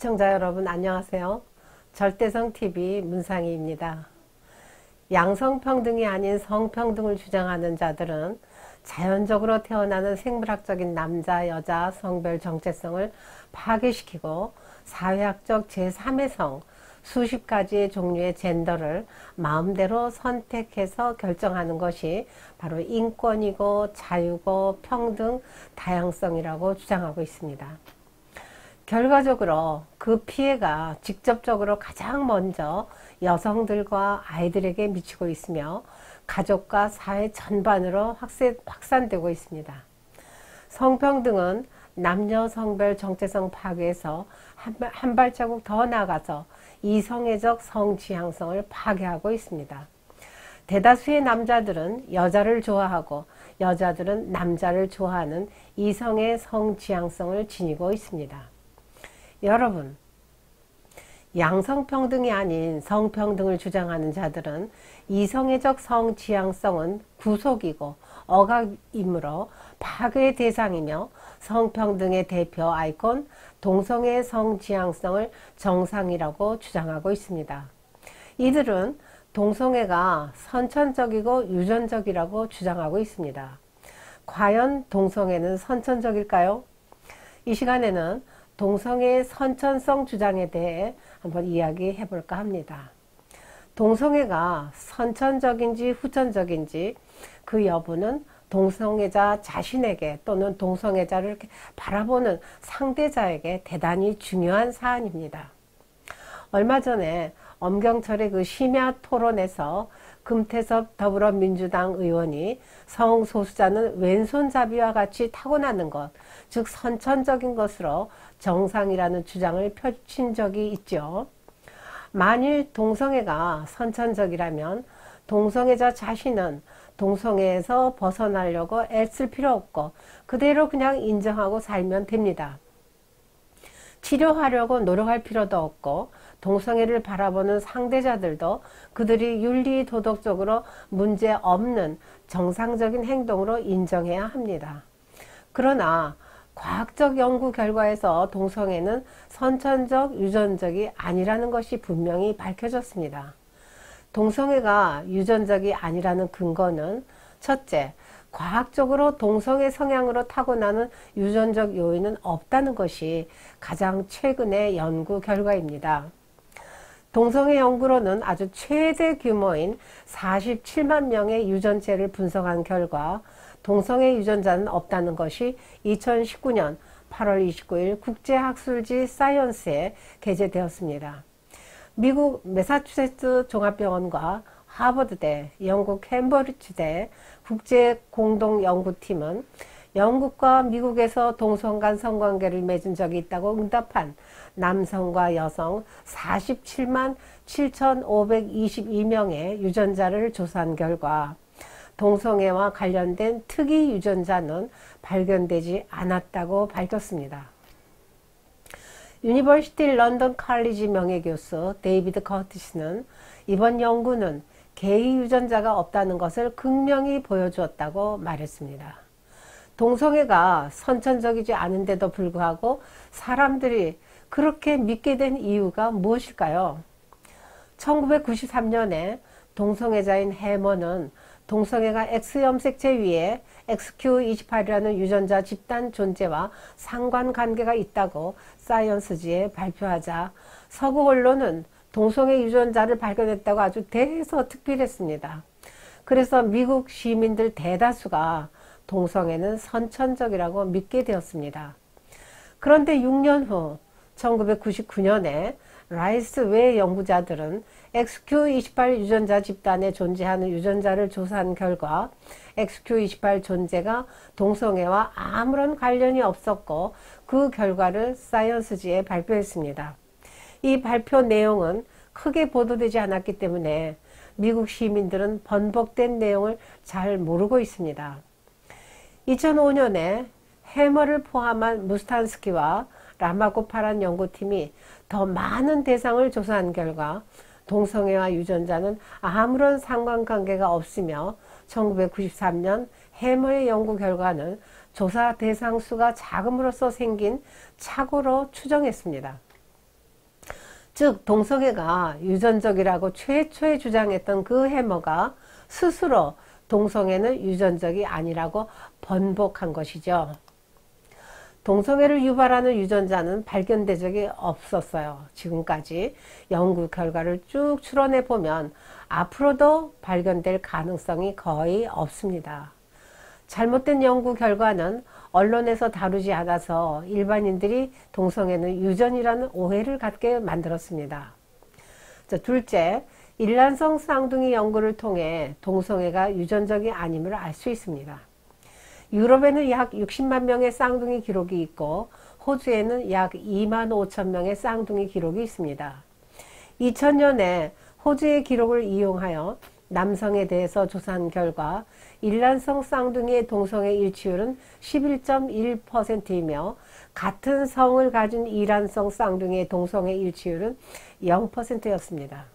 시청자 여러분 안녕하세요. 절대성TV 문상희입니다. 양성평등이 아닌 성평등을 주장하는 자들은 자연적으로 태어나는 생물학적인 남자, 여자 성별 정체성을 파괴시키고 사회학적 제3의 성, 수십 가지의 종류의 젠더를 마음대로 선택해서 결정하는 것이 바로 인권이고 자유고 평등, 다양성이라고 주장하고 있습니다. 결과적으로 그 피해가 직접적으로 가장 먼저 여성들과 아이들에게 미치고 있으며 가족과 사회 전반으로 확산되고 있습니다. 성평등은 남녀 성별 정체성 파괴에서 한 발자국 더 나아가서 이성애적 성지향성을 파괴하고 있습니다. 대다수의 남자들은 여자를 좋아하고 여자들은 남자를 좋아하는 이성의 성지향성을 지니고 있습니다. 여러분, 양성평등이 아닌 성평등을 주장하는 자들은 이성애적 성지향성은 구속이고 억압이므로 파괴의 대상이며 성평등의 대표 아이콘 동성애 성지향성을 정상이라고 주장하고 있습니다. 이들은 동성애가 선천적이고 유전적이라고 주장하고 있습니다. 과연 동성애는 선천적일까요? 이 시간에는 동성애의 선천성 주장에 대해 한번 이야기해 볼까 합니다. 동성애가 선천적인지 후천적인지 그 여부는 동성애자 자신에게 또는 동성애자를 이렇게 바라보는 상대자에게 대단히 중요한 사안입니다. 얼마 전에 엄경철의 그 심야 토론에서 금태섭 더불어민주당 의원이 성소수자는 왼손잡이와 같이 타고나는 것, 즉 선천적인 것으로 정상이라는 주장을 펼친 적이 있죠. 만일 동성애가 선천적이라면 동성애자 자신은 동성애에서 벗어나려고 애쓸 필요 없고 그대로 그냥 인정하고 살면 됩니다. 치료하려고 노력할 필요도 없고 동성애를 바라보는 상대자들도 그들이 윤리 도덕적으로 문제없는 정상적인 행동으로 인정해야 합니다. 그러나 과학적 연구 결과에서 동성애는 선천적, 유전적이 아니라는 것이 분명히 밝혀졌습니다. 동성애가 유전적이 아니라는 근거는 첫째, 과학적으로 동성애 성향으로 타고나는 유전적 요인은 없다는 것이 가장 최근의 연구 결과입니다. 동성애 연구로는 아주 최대 규모인 47만 명의 유전체를 분석한 결과 동성애 유전자는 없다는 것이 2019년 8월 29일 국제학술지 사이언스에 게재되었습니다. 미국 매사추세츠 종합병원과 하버드대, 영국 캠브리지대 국제공동연구팀은 영국과 미국에서 동성 간 성관계를 맺은 적이 있다고 응답한 남성과 여성 47만 7,522명의 유전자를 조사한 결과 동성애와 관련된 특이 유전자는 발견되지 않았다고 밝혔습니다. 유니버시티 런던 칼리지 명예교수 데이비드 커티스는 이번 연구는 게이 유전자가 없다는 것을 극명히 보여주었다고 말했습니다. 동성애가 선천적이지 않은데도 불구하고 사람들이 그렇게 믿게 된 이유가 무엇일까요? 1993년에 동성애자인 해머는 동성애가 X염색체 위에 XQ28이라는 유전자 집단 존재와 상관관계가 있다고 사이언스지에 발표하자 서구 언론은 동성애 유전자를 발견했다고 아주 대서특필했습니다. 그래서 미국 시민들 대다수가 동성애는 선천적이라고 믿게 되었습니다. 그런데 6년 후 1999년에 라이스 외 연구자들은 XQ28 유전자 집단에 존재하는 유전자를 조사한 결과 XQ28 존재가 동성애와 아무런 관련이 없었고 그 결과를 사이언스지에 발표했습니다. 이 발표 내용은 크게 보도되지 않았기 때문에 미국 시민들은 번복된 내용을 잘 모르고 있습니다. 2005년에 해머를 포함한 무스탄스키와 라마고파란 연구팀이 더 많은 대상을 조사한 결과 동성애와 유전자는 아무런 상관관계가 없으며 1993년 해머의 연구 결과는 조사 대상 수가 작음으로써 생긴 착오로 추정했습니다. 즉 동성애가 유전적이라고 최초에 주장했던 그 해머가 스스로 동성애는 유전적이 아니라고 번복한 것이죠. 동성애를 유발하는 유전자는 발견된 적이 없었어요. 지금까지 연구 결과를 쭉 추론해 보면 앞으로도 발견될 가능성이 거의 없습니다. 잘못된 연구 결과는 언론에서 다루지 않아서 일반인들이 동성애는 유전이라는 오해를 갖게 만들었습니다. 둘째, 일란성 쌍둥이 연구를 통해 동성애가 유전적이 아님을 알 수 있습니다. 유럽에는 약 60만 명의 쌍둥이 기록이 있고 호주에는 약 2만 5천 명의 쌍둥이 기록이 있습니다. 2000년에 호주의 기록을 이용하여 남성에 대해서 조사한 결과 일란성 쌍둥이의 동성애 일치율은 11.1%이며 같은 성을 가진 이란성 쌍둥이의 동성애 일치율은 0%였습니다.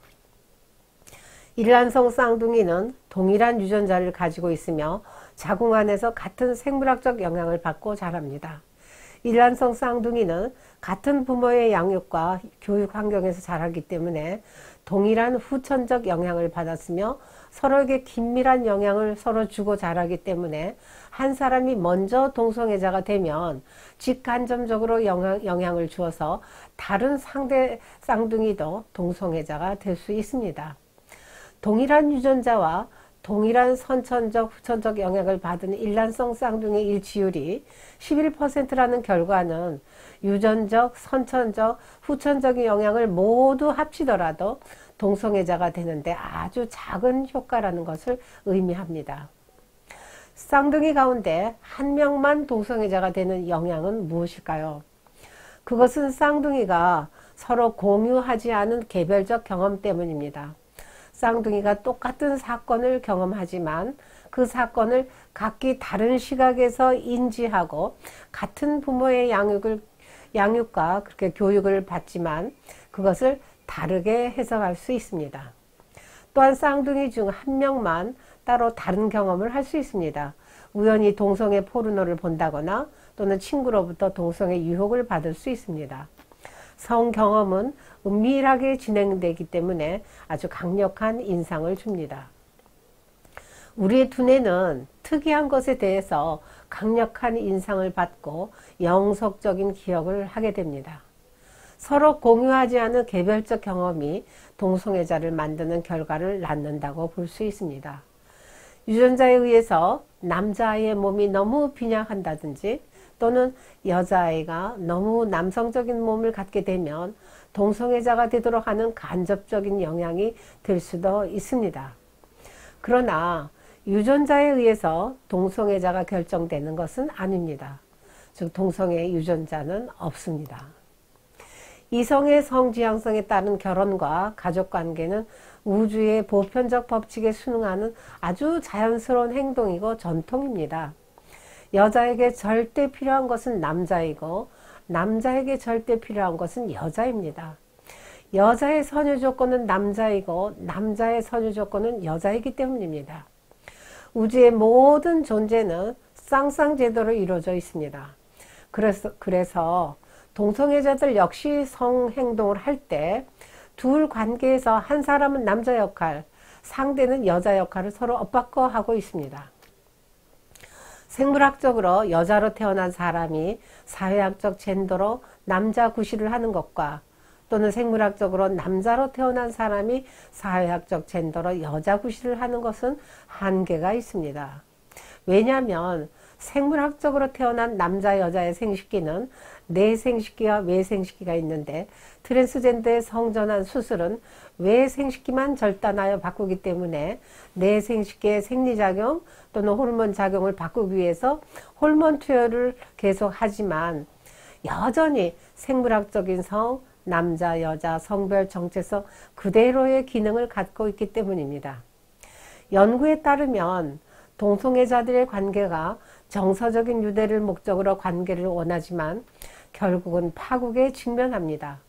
일란성 쌍둥이는 동일한 유전자를 가지고 있으며 자궁 안에서 같은 생물학적 영향을 받고 자랍니다. 일란성 쌍둥이는 같은 부모의 양육과 교육 환경에서 자라기 때문에 동일한 후천적 영향을 받았으며 서로에게 긴밀한 영향을 서로 주고 자라기 때문에 한 사람이 먼저 동성애자가 되면 직간접적으로 영향을 주어서 다른 상대 쌍둥이도 동성애자가 될 수 있습니다. 동일한 유전자와 동일한 선천적, 후천적 영향을 받은 일란성 쌍둥이 일치율이 11%라는 결과는 유전적, 선천적, 후천적인 영향을 모두 합치더라도 동성애자가 되는데 아주 작은 효과라는 것을 의미합니다. 쌍둥이 가운데 한 명만 동성애자가 되는 영향은 무엇일까요? 그것은 쌍둥이가 서로 공유하지 않은 개별적 경험 때문입니다. 쌍둥이가 똑같은 사건을 경험하지만 그 사건을 각기 다른 시각에서 인지하고 같은 부모의 양육과 그렇게 교육을 받지만 그것을 다르게 해석할 수 있습니다. 또한 쌍둥이 중 한 명만 따로 다른 경험을 할 수 있습니다. 우연히 동성애 포르노를 본다거나 또는 친구로부터 동성애 유혹을 받을 수 있습니다. 성 경험은 은밀하게 진행되기 때문에 아주 강력한 인상을 줍니다. 우리의 두뇌는 특이한 것에 대해서 강력한 인상을 받고 영속적인 기억을 하게 됩니다. 서로 공유하지 않은 개별적 경험이 동성애자를 만드는 결과를 낳는다고 볼 수 있습니다. 유전자에 의해서 남자아이의 몸이 너무 빈약한다든지 또는 여자아이가 너무 남성적인 몸을 갖게 되면 동성애자가 되도록 하는 간접적인 영향이 될 수도 있습니다. 그러나 유전자에 의해서 동성애자가 결정되는 것은 아닙니다. 즉 동성애 유전자는 없습니다. 이성의 성지향성에 따른 결혼과 가족관계는 우주의 보편적 법칙에 순응하는 아주 자연스러운 행동이고 전통입니다. 여자에게 절대 필요한 것은 남자이고 남자에게 절대 필요한 것은 여자입니다. 여자의 선유 조건은 남자이고 남자의 선유 조건은 여자이기 때문입니다. 우주의 모든 존재는 쌍쌍제도로 이루어져 있습니다. 그래서 동성애자들 역시 성행동을 할 때 둘 관계에서 한 사람은 남자 역할, 상대는 여자 역할을 서로 엇바꿔 하고 있습니다. 생물학적으로 여자로 태어난 사람이 사회학적 젠더로 남자 구실을 하는 것과 또는 생물학적으로 남자로 태어난 사람이 사회학적 젠더로 여자 구실을 하는 것은 한계가 있습니다. 왜냐하면 생물학적으로 태어난 남자 여자의 생식기는 내생식기와 외생식기가 있는데 트랜스젠더의 성전환 수술은 외생식기만 절단하여 바꾸기 때문에 내생식기의 생리작용 또는 호르몬 작용을 바꾸기 위해서 호르몬 투여를 계속하지만 여전히 생물학적인 성, 남자, 여자, 성별 정체성 그대로의 기능을 갖고 있기 때문입니다. 연구에 따르면 동성애자들의 관계가 정서적인 유대를 목적으로 관계를 원하지만 결국은 파국에 직면합니다.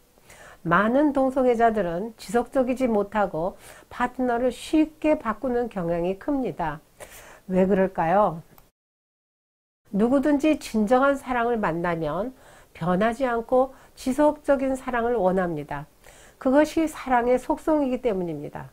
많은 동성애자들은 지속적이지 못하고 파트너를 쉽게 바꾸는 경향이 큽니다. 왜 그럴까요? 누구든지 진정한 사랑을 만나면 변하지 않고 지속적인 사랑을 원합니다. 그것이 사랑의 속성이기 때문입니다.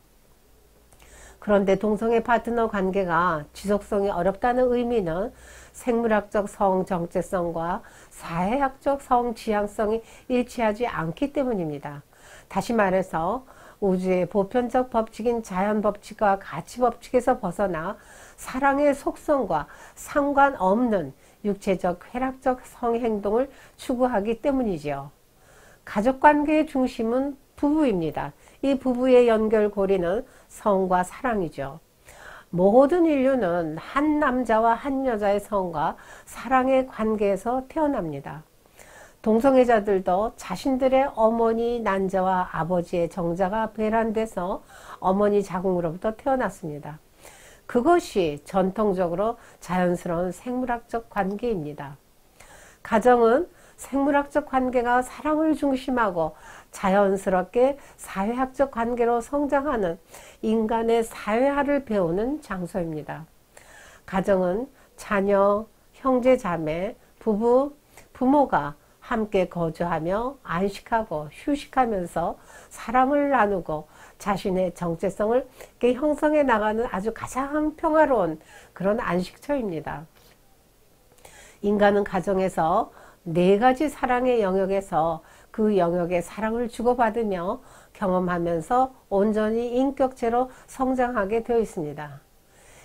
그런데 동성애 파트너 관계가 지속성이 어렵다는 의미는 생물학적 성 정체성과 사회학적 성 지향성이 일치하지 않기 때문입니다. 다시 말해서 우주의 보편적 법칙인 자연 법칙과 가치 법칙에서 벗어나 사랑의 속성과 상관없는 육체적 쾌락적 성행동을 추구하기 때문이지요. 가족관계의 중심은 부부입니다. 이 부부의 연결고리는 성과 사랑이죠. 모든 인류는 한 남자와 한 여자의 성과 사랑의 관계에서 태어납니다. 동성애자들도 자신들의 어머니 난자와 아버지의 정자가 배란돼서 어머니 자궁으로부터 태어났습니다. 그것이 전통적으로 자연스러운 생물학적 관계입니다. 가정은 생물학적 관계가 사랑을 중심하고 자연스럽게 사회학적 관계로 성장하는 인간의 사회화를 배우는 장소입니다. 가정은 자녀, 형제, 자매, 부부, 부모가 함께 거주하며 안식하고 휴식하면서 사랑을 나누고 자신의 정체성을 형성해 나가는 아주 가장 평화로운 그런 안식처입니다. 인간은 가정에서 4가지 사랑의 영역에서 그 영역의 사랑을 주고받으며 경험하면서 온전히 인격체로 성장하게 되어 있습니다.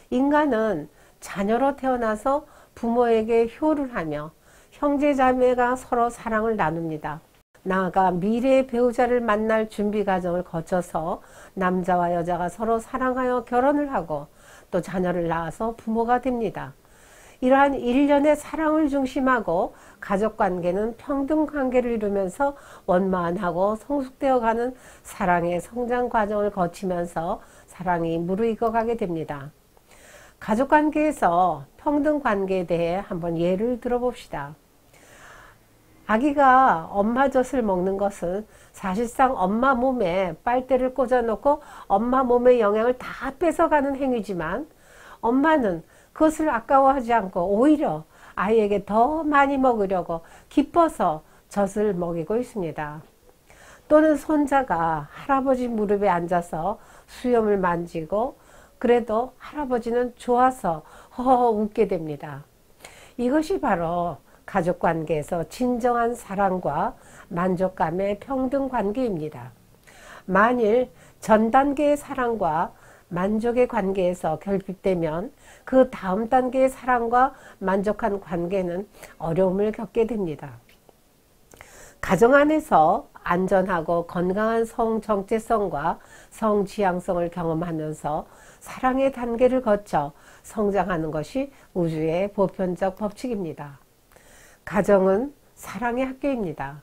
인간은 자녀로 태어나서 부모에게 효를 하며 형제자매가 서로 사랑을 나눕니다. 나아가 미래의 배우자를 만날 준비 과정을 거쳐서 남자와 여자가 서로 사랑하여 결혼을 하고 또 자녀를 낳아서 부모가 됩니다. 이러한 일련의 사랑을 중심하고 가족관계는 평등관계를 이루면서 원만하고 성숙되어 가는 사랑의 성장 과정을 거치면서 사랑이 무르익어가게 됩니다. 가족관계에서 평등관계에 대해 한번 예를 들어봅시다. 아기가 엄마 젖을 먹는 것은 사실상 엄마 몸에 빨대를 꽂아놓고 엄마 몸의 영양을 다 뺏어가는 행위지만 엄마는 그것을 아까워하지 않고 오히려 아이에게 더 많이 먹으려고 기뻐서 젖을 먹이고 있습니다. 또는 손자가 할아버지 무릎에 앉아서 수염을 만지고 그래도 할아버지는 좋아서 허허 웃게 됩니다. 이것이 바로 가족관계에서 진정한 사랑과 만족감의 평등관계입니다. 만일 전 단계의 사랑과 만족의 관계에서 결핍되면 그 다음 단계의 사랑과 만족한 관계는 어려움을 겪게 됩니다. 가정 안에서 안전하고 건강한 성 정체성과 성 지향성을 경험하면서 사랑의 단계를 거쳐 성장하는 것이 우주의 보편적 법칙입니다. 가정은 사랑의 학교입니다.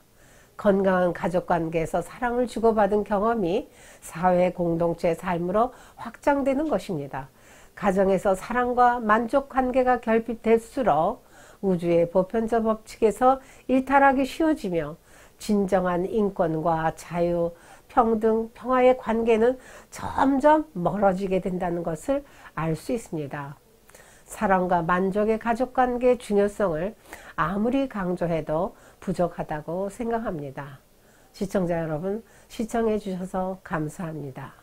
건강한 가족관계에서 사랑을 주고받은 경험이 사회 공동체의 삶으로 확장되는 것입니다. 가정에서 사랑과 만족관계가 결핍될수록 우주의 보편적 법칙에서 일탈하기 쉬워지며 진정한 인권과 자유, 평등, 평화의 관계는 점점 멀어지게 된다는 것을 알 수 있습니다. 사랑과 만족의 가족관계의 중요성을 아무리 강조해도 부족하다고 생각합니다. 시청자 여러분, 시청해 주셔서 감사합니다.